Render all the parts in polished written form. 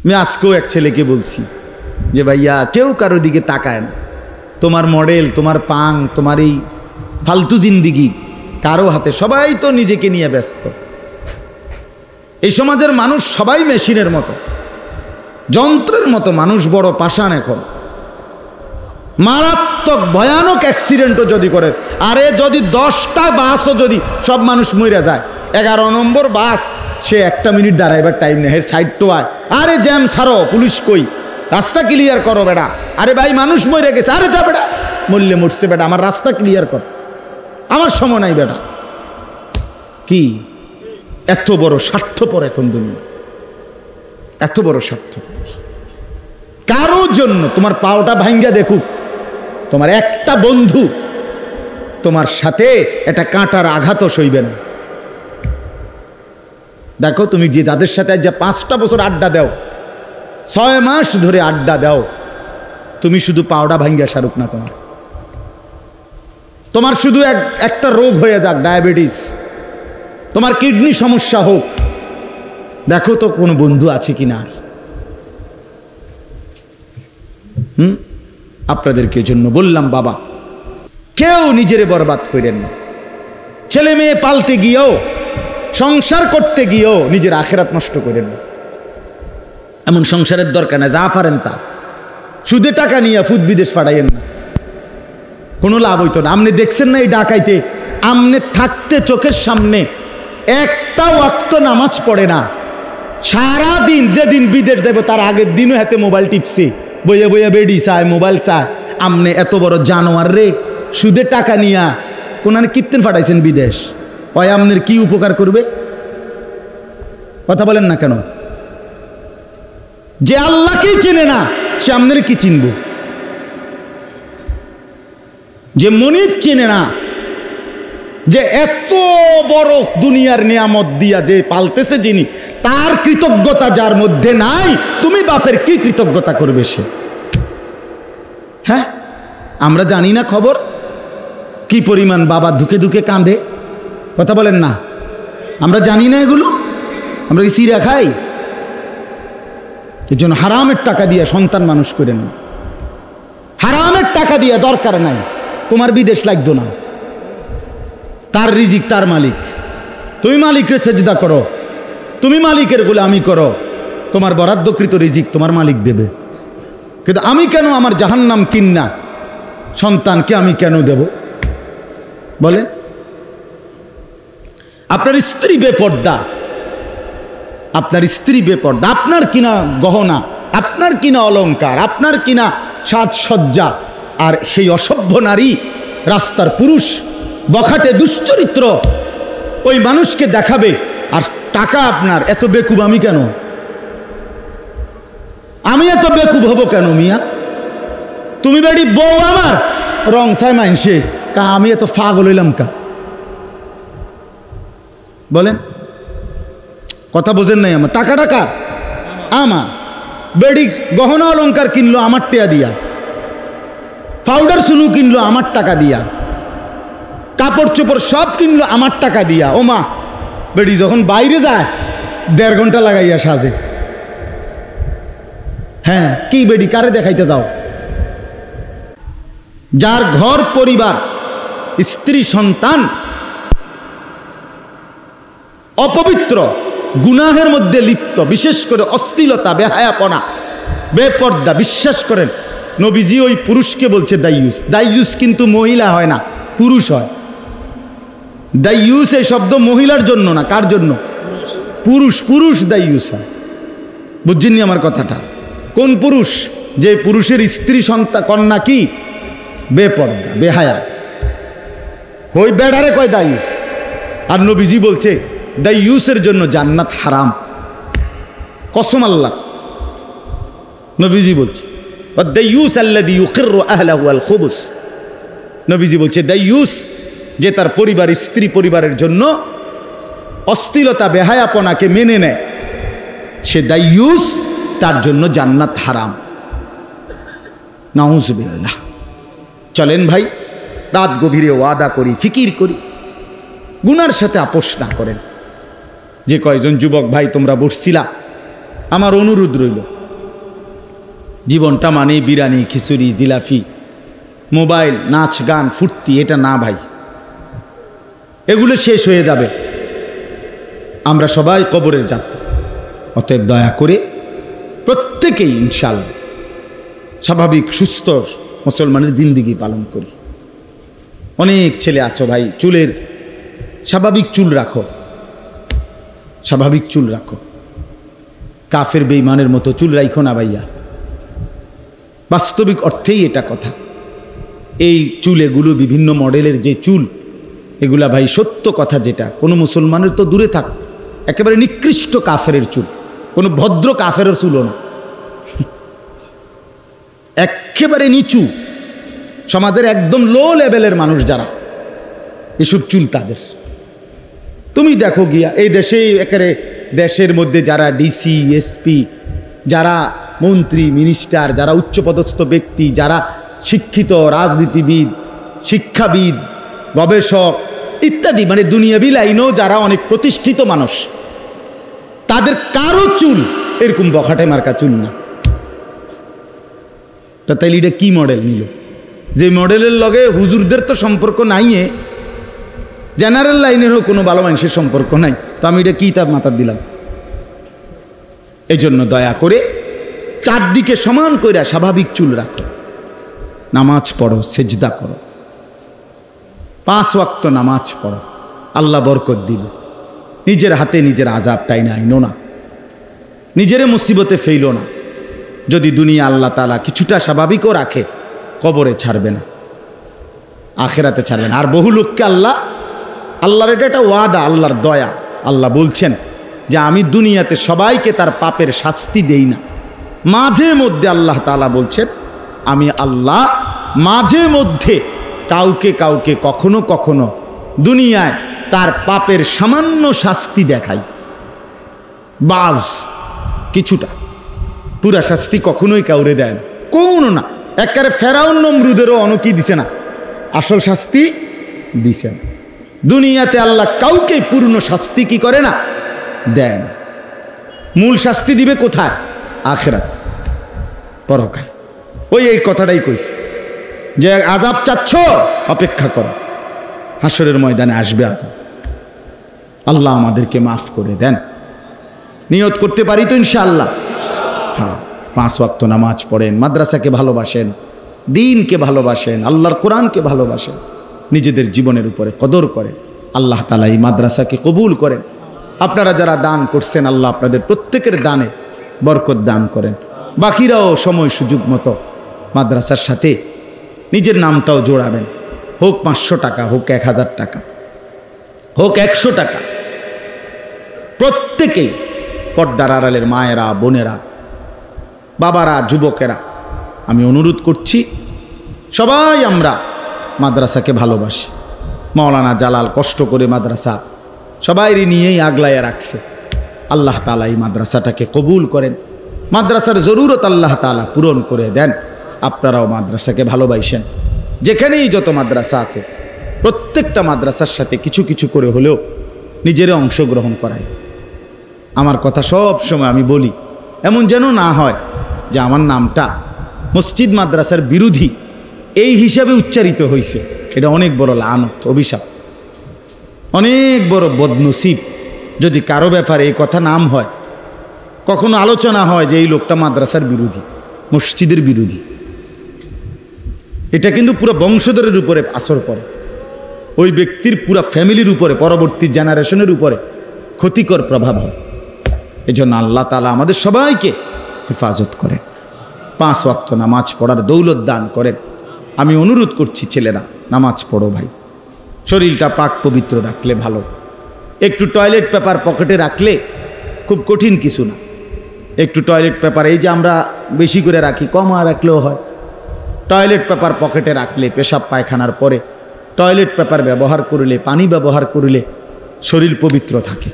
আমি আজকেও এক ছেলেকে বলছি যে ভাইয়া কেউ কারোর দিকে তাকায় না, তোমার মডেল, তোমার পাং, তোমার এই ফালতু জিন্দিগি কারো হাতে, সবাই তো নিজেকে নিয়ে ব্যস্ত। এই সমাজের মানুষ সবাই মেশিনের মতো, যন্ত্রের মতো মানুষ, বড় পাষাণ। এখন মারাত্মক ভয়ানক অ্যাক্সিডেন্টও যদি করে, আরে যদি 10টা বাসও যদি সব মানুষ মরে যায়, 11 নম্বর বাস সে 1 মিনিট দাঁড়াইবার টাইম নেই, সাইড তো আয়, আরে জ্যাম ছাড়ো, পুলিশ কই, রাস্তা ক্লিয়ার করো বেটা। আরে ভাই মানুষ মরে গেছে, আরে যা বেটা, মরলে মরছে বেটা, আমার রাস্তা ক্লিয়ার কর, আমার সময় নাই বেটা। কি এত বড় স্বার্থপর এখন দুনিয়া, এত বড় স্বার্থ। কারো জন্য তোমার পাওটা ভাঙ্গা দেখুক, তোমার একটা বন্ধু তোমার সাথে একটা কাঁটার আঘাতও সইবে না। দেখো তুমি যে যাদের সাথে আজ 5টা বছর আড্ডা দাও, 6 মাস ধরে আড্ডা দাও, তুমি শুধু পাওটা ভাঙ্গা সারুক না, তোমার শুধু একটা রোগ হয়ে যাক, ডায়াবেটিস, তোমার কিডনি সমস্যা হোক, দেখো তো কোনো বন্ধু আছে কিনা। আপনাদেরকে জন্য বললাম বাবা, কেউ নিজেরে বরবাদ করেন না। ছেলে মেয়ে পালতে গিয়েও, সংসার করতে গিয়েও নিজের আখেরাত নষ্ট করেন না। এমন সংসারের দরকার না, যা পারেন তা, সুদে টাকা নিয়ে ফুদ বিদেশ পাঠাইয়েন না, কোনো লাভ হইতো না। আপনি দেখছেন না এই ডাকাইতে, আমনে থাকতে চোখের সামনে একটা ওয়াক্ত নামাজ পড়ে না, সারা দিন, যেদিন বিদেশ যাবো তার আগের দিনও হাতে মোবাইল টিপছে, বইয়া বইয়া বেডি চায়, মোবাইল চায়। আমনে এত বড় জানোয়ার রে, সুদে টাকা নিয়া কোনানে কীর্তন ফাটাইছেন বিদেশ, ওই আমনের কি উপকার করবে? কথা বলেন না কেন? যে আল্লাহকেই চেনে না সে আমনের কি চিনব? যে মনিব চেনে না, যে এত বড় দুনিয়ার নিয়ামত দিয়া যে পালতেছে যিনি, তার কৃতজ্ঞতা যার মধ্যে নাই, তুমি বাপের কি কৃতজ্ঞতা করবে সে? হ্যাঁ, আমরা জানি না খবর কি পরিমাণ বাবা ধুকে ধুকে কাঁদে? কথা বলেন না, আমরা জানি না এগুলো? আমরা কি সিরা খাই? এর জন্য হারামের টাকা দিয়ে সন্তান মানুষ করেন না, হারামের টাকা দিয়ে দরকার নাই, তোমার বিদেশ লাগতো না, তার রিজিক তার মালিক, তুমি মালিকের সেজদা করো, তুমি মালিকের গোলামি করো, তোমার বরাদ্দকৃত রিজিক তোমার মালিক দেবে। কিন্তু আমি কেন আমার জাহান্নাম কিন্না সন্তানকে আমি কেন দেব বলেন? আপনার স্ত্রী বেপর্দা, আপনার স্ত্রী বেপর্দা, আপনার কিনা গহনা, আপনার কিনা অলংকার, আপনার কিনা সাজসজ্জা, আর সেই অসভ্য নারী, রাস্তার পুরুষ, বখাটে দুশ্চরিত্র ওই মানুষকে দেখাবে, আর টাকা আপনার। এত বেকুব আমি কেন? আমি এত বেকুব হব কেন মিয়া? তুমি বেড়ি বউ আমার রং চাই মানসে কা, আমি এত পাগল হইলাম কা? বলেন, কথা বোঝেন নাই আমার? টাকা টাকা আমার বেড়ি গহনা অলংকার কিনলো আমার টেয়া দিয়া, পাউডার সুনু কিনলো আমার টাকা দিয়া, কাপড় চোপড় সব কিনলো আমার টাকা দিয়া। ও মা, বেড়ি যখন বাইরে যায় 1.5 ঘন্টা লাগাইয়া সাজে। হ্যাঁ, কি বেডি কারে দেখাইতে যাও? যার ঘর পরিবার, স্ত্রী সন্তান অপবিত্র, গুনাহের মধ্যে লিপ্ত, বিশেষ করে অশ্লীলতা, বেহায়াপনা, বেপর্দা, বিশ্বাস করেন নবীজি ওই পুরুষকে বলছে দাইয়ুস। দাইয়ুস কিন্তু মহিলা হয় না, পুরুষ হয়। দাইয়ুস এই শব্দ মহিলার জন্য না, কার জন্য? পুরুষ, পুরুষ দাইয়ুস হয়। বুঝছেননি আমার কথাটা? কোন পুরুষ? যে পুরুষের স্ত্রী সন্তান কন্যা কি বেপর্দা, বেহায়া, ওই বেড়ারে কয় দাইয়ুস। আর নবীজি বলছে দাইয়ুসের জন্য জান্নাত হারাম, কসম আল্লাহ। নবীজি বলছে দাইয়ুস আল্লাযী ইউকিররু আহলাহু আল খুবুস। নবীজি বলছে দাইয়ুস যে তার পরিবার, স্ত্রী পরিবারের জন্য অশ্লীলতা, বেহায়াপনাকে মেনে নেয়, সে দাইয়ুস, তার জন্য জান্নাত হারাম। নাউজুবিল্লাহ। চলেন ভাই, রাত গভীরে ওয়াদা করি, ফিকির করি, গুনার সাথে আপোষ না করেন। যে কয়জন যুবক ভাই তোমরা বসছিলা, আমার অনুরোধ রইল, জীবনটা মানে বিরিয়ানি, খিচুড়ি, জিলাপি, মোবাইল, নাচ গান, ফুর্তি, এটা না ভাই, এগুলো শেষ হয়ে যাবে। আমরা সবাই কবরের যাত্রী। অতএব দয়া করে প্রত্যেকেই ইনশাআল্লাহ স্বাভাবিক সুস্থ মুসলমানের জিন্দিগি পালন করি। অনেক ছেলে আছো ভাই, চুলের স্বাভাবিক চুল রাখো, স্বাভাবিক চুল রাখো। কাফের বেঈমানের মতো চুল রাখো না ভাইয়া, বাস্তবিক অর্থেই এটা কথা। এই চুল, এগুলো বিভিন্ন মডেলের যে চুল, এগুলা ভাই সত্য কথা যেটা, কোনো মুসলমানের তো দূরে থাক, একেবারে নিকৃষ্ট কাফেরের চুল, কোনো ভদ্র কাফেরের চুলও না, একেবারে নিচু সমাজের একদম লো লেভেলের মানুষ যারা, এসব চুল তাদের। তুমি দেখো গিয়া এই দেশে একেবারে দেশের মধ্যে যারা ডিসি, এসপি, যারা মন্ত্রী, মিনিস্টার, যারা উচ্চপদস্থ ব্যক্তি, যারা শিক্ষিত, রাজনীতিবিদ, শিক্ষাবিদ, গবেষক ইত্যাদি, মানে দুনিয়াবি লাইনেও যারা অনেক প্রতিষ্ঠিত মানুষ, তাদের কারো চুল এরকম বখাটে মার্কা চুল না। তা তাইলে এটা কি মডেল নিল? যে মডেলের লগে হুজুরদের তো সম্পর্ক নাই, জেনারেল লাইনেরও কোনো ভালো মানুষের সম্পর্ক নাই, তো আমি এটা কি তার মাথার দিলাম? এই জন্য দয়া করে চারদিকে সমান কইরা স্বাভাবিক চুল রাখো, নামাজ পড়ো, সেজদা করো, 5 ওয়াক্ত নামাজ পড়ো, আল্লাহ বরকত দিবে। নিজের হাতে নিজের আযাব টাইনা আইনো না, নিজের মুসিবতে ফেইলো না। যদি দুনিয়া আল্লাহ তাআলা কিছুটা স্বাভাবিকও রাখে, কবরে ছাড়বে না, আখিরাতে ছাড়বে না। আর বহু লোককে আল্লাহর এটা একটা ওয়াদা, আল্লাহর দয়া। আল্লাহ বলছেন যে আমি দুনিয়াতে সবাইকে তার পাপের শাস্তি দেই না। মাঝে মধ্যে আল্লাহ তাআলা বলছেন আমি আল্লাহ মাঝে মধ্যে কাউকে কাউকে কখনো কখনো দুনিয়ায় তার পাপের সামান্য শাস্তি দেখাই, বাজ কিছুটা, পুরা শাস্তি কখনোই কাউরে দেয় না, কোনো না। একেবারে ফেরাউন নমরুদেরও অনকি দিছে না, আসল শাস্তি দিছে না। দুনিয়াতে আল্লাহ কাউকে পূর্ণ শাস্তি কি করে না, দেয় না। মূল শাস্তি দিবে কোথায়? আখিরাত, পরকাল। এই কথাটাই কইছে যে আযাব চাচ্ছ, অপেক্ষা করো, হাসরের ময়দানে আসবে আযাব। আল্লাহ আমাদেরকে মাফ করে দেন। নিয়ত করতে পারি তো ইনশাআল্লাহ? হ্যাঁ, 5 ওয়াক্ত নামাজ পড়েন, মাদ্রাসাকে ভালোবাসেন, দ্বীনকে ভালোবাসেন, আল্লাহর কোরআনকে ভালোবাসেন, নিজেদের জীবনের উপরে কদর করেন। আল্লাহ তাআলা এই মাদ্রাসাকে কবুল করেন। আপনারা যারা দান করছেন, আল্লাহ আপনাদের প্রত্যেকের দানে বরকত দান করেন। বাকিরাও সময় সুযোগ মতো মাদ্রাসার সাথে নিজের নামটাও জোড়াবেন, হোক 500 টাকা, হোক 1000 টাকা, হোক 100 টাকা। প্রত্যেকেই, পর্দার আড়ালের মায়েরা, বোনেরা, বাবারা, যুবকেরা, আমি অনুরোধ করছি, সবাই আমরা মাদ্রাসাকে ভালোবাসি। মাওলানা জালাল কষ্ট করে মাদ্রাসা সবাইরই নিয়েই আগলাইয়া রাখছে। আল্লাহ তাআলা এই মাদ্রাসাটাকে কবুল করেন, মাদ্রাসার জরুরত আল্লাহ তাআলা পূরণ করে দেন। আপনারাও মাদ্রাসাকে ভালোবাসেন। যেখানেই যত মাদ্রাসা আছে, প্রত্যেকটা মাদ্রাসার সাথে কিছু কিছু করে হলেও নিজের অংশগ্রহণ করায়। আমার কথা সব সময় আমি বলি, এমন যেন না হয় যে আমার নামটা মসজিদ মাদ্রাসার বিরোধী এই হিসাবে উচ্চারিত হয়েছে। এটা অনেক বড় লানত, অভিশাপ, অনেক বড় বদনসিব যদি কারো ব্যাপারে এই কথা নাম হয়, কখনো আলোচনা হয় যে এই লোকটা মাদ্রাসার বিরোধী, মসজিদের বিরোধী। এটা কিন্তু পুরো বংশধরের উপরে আসর পড়ে, ওই ব্যক্তির পুরো ফ্যামিলির উপরে, পরবর্তী জেনারেশনের উপরে ক্ষতিকর প্রভাব হয়। এজন্য আল্লাহ তাআলা আমাদের সবাইকে হেফাজত করেন, 5 ওয়াক্ত নামাজ পড়ার দৌলত দান করেন। আমি অনুরোধ করছি, ছেলেরা নামাজ পড়ো ভাই, শরীরটা পাক পবিত্র রাখলে ভালো। একটু টয়লেট পেপার পকেটে রাখলে খুব কঠিন কিছু না। একটু টয়লেট পেপার, এই যে আমরা বেশি করে রাখি, কম রাখলেও হয়। টয়লেট পেপার পকেটে রাখলে, পেশাব পায়খানার পরে টয়লেট পেপার ব্যবহার করলে, পানি ব্যবহার করলে শরীর পবিত্র থাকে।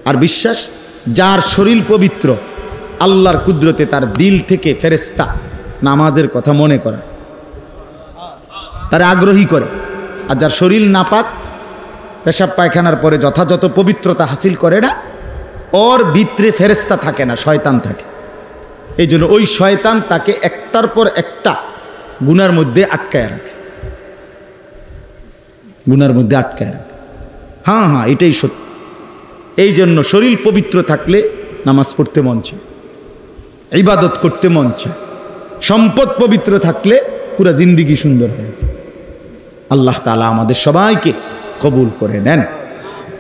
আর বিশ্বাস, যার শরীর পবিত্র, আল্লাহর কুদরতে তার দিল থেকে ফেরেশতা নামাজের কথা মনে করে, তার আগ্রহী করে। আর যার শরীর নাপাক, পেশাব পায়খানার পরে যথাযথ পবিত্রতা হাসিল করে না, ওর ভিতরে ফেরেশতা থাকে না, শয়তান থাকে। এই জন্য ওই শয়তান তাকে একটার পর একটা গুনার মধ্যে আটকায় রাখে, গুনার মধ্যে আটকায় রাখে। হ্যাঁ হ্যাঁ, এটাই সত্য। এই জন্য শরীর পবিত্র থাকলে নামাজ পড়তে মন চায়, ইবাদত করতে মন চায়। সম্পদ পবিত্র থাকলে পুরা জিন্দিগি সুন্দর হয়ে যায়। আল্লাহ তাআলা আমাদের সবাইকে কবুল করে নেন।